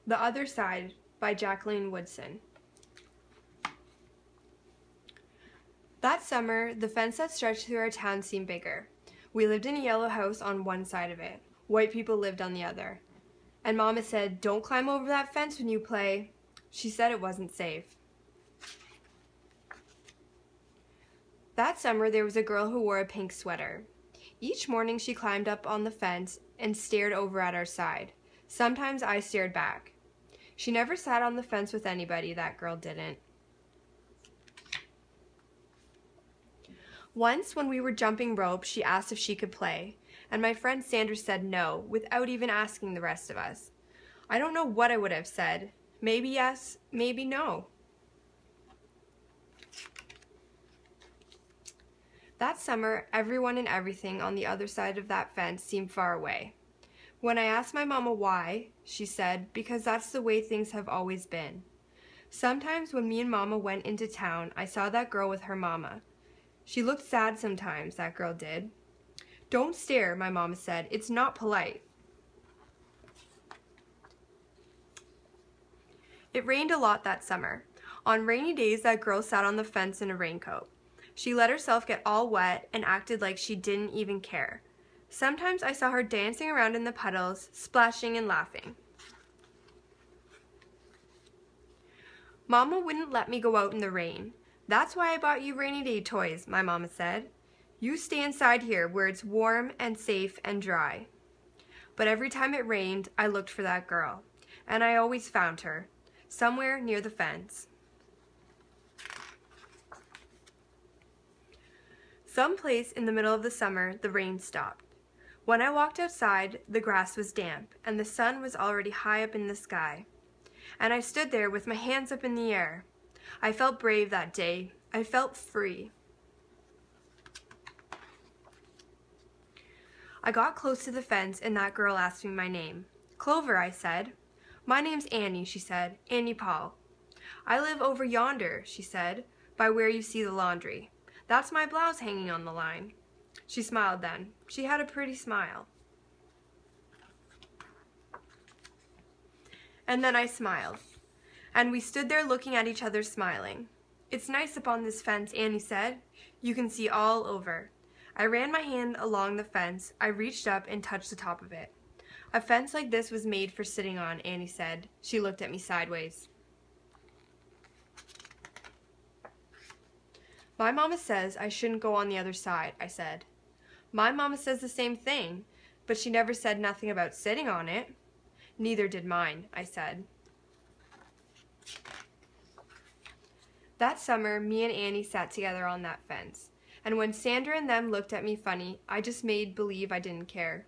The Other Side by Jacqueline Woodson. That summer, the fence that stretched through our town seemed bigger. We lived in a yellow house on one side of it. White people lived on the other. And Mama said, "Don't climb over that fence when you play." She said it wasn't safe. That summer, there was a girl who wore a pink sweater. Each morning, she climbed up on the fence and stared over at our side. Sometimes I stared back. She never sat on the fence with anybody, that girl didn't. Once, when we were jumping rope, she asked if she could play, and my friend Sandra said no, without even asking the rest of us. I don't know what I would have said. Maybe yes, maybe no. That summer, everyone and everything on the other side of that fence seemed far away. When I asked my mama why, she said, because that's the way things have always been. Sometimes when me and Mama went into town, I saw that girl with her mama. She looked sad sometimes, that girl did. "Don't stare," my mama said. "It's not polite." It rained a lot that summer. On rainy days, that girl sat on the fence in a raincoat. She let herself get all wet and acted like she didn't even care. Sometimes I saw her dancing around in the puddles, splashing and laughing. Mama wouldn't let me go out in the rain. "That's why I bought you rainy day toys," my mama said. "You stay inside here where it's warm and safe and dry." But every time it rained, I looked for that girl, and I always found her, somewhere near the fence. Someplace in the middle of the summer, the rain stopped. When I walked outside, the grass was damp, and the sun was already high up in the sky. And I stood there with my hands up in the air. I felt brave that day. I felt free. I got close to the fence, and that girl asked me my name. "Clover," I said. "My name's Annie," she said. "Annie Paul." "I live over yonder," she said, "by where you see the laundry. That's my blouse hanging on the line." She smiled then. She had a pretty smile. And then I smiled. And we stood there looking at each other smiling. "It's nice up on this fence," Annie said. "You can see all over." I ran my hand along the fence. I reached up and touched the top of it. "A fence like this was made for sitting on," Annie said. She looked at me sideways. "My mama says I shouldn't go on the other side," I said. "My mama says the same thing, but she never said nothing about sitting on it." "Neither did mine," I said. That summer, me and Annie sat together on that fence, and when Sandra and them looked at me funny, I just made believe I didn't care.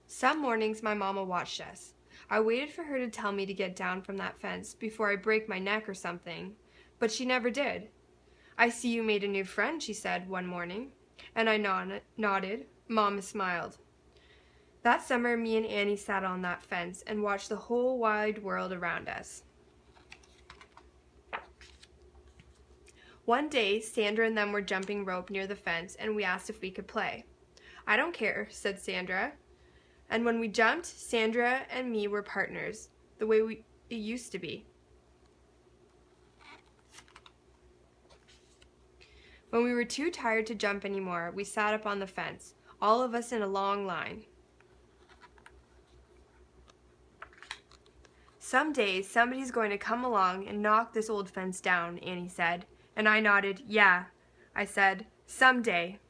Some mornings my mama watched us. I waited for her to tell me to get down from that fence before I break my neck or something, but she never did. "I see you made a new friend," she said one morning, and I nodded. Mama smiled. That summer, me and Annie sat on that fence and watched the whole wide world around us. One day, Sandra and them were jumping rope near the fence, and we asked if we could play. "I don't care," said Sandra. And when we jumped, Sandra and me were partners, the way it used to be. When we were too tired to jump anymore, we sat up on the fence, all of us in a long line. "Some day, somebody's going to come along and knock this old fence down," Annie said, and I nodded, "Yeah." I said, "Someday."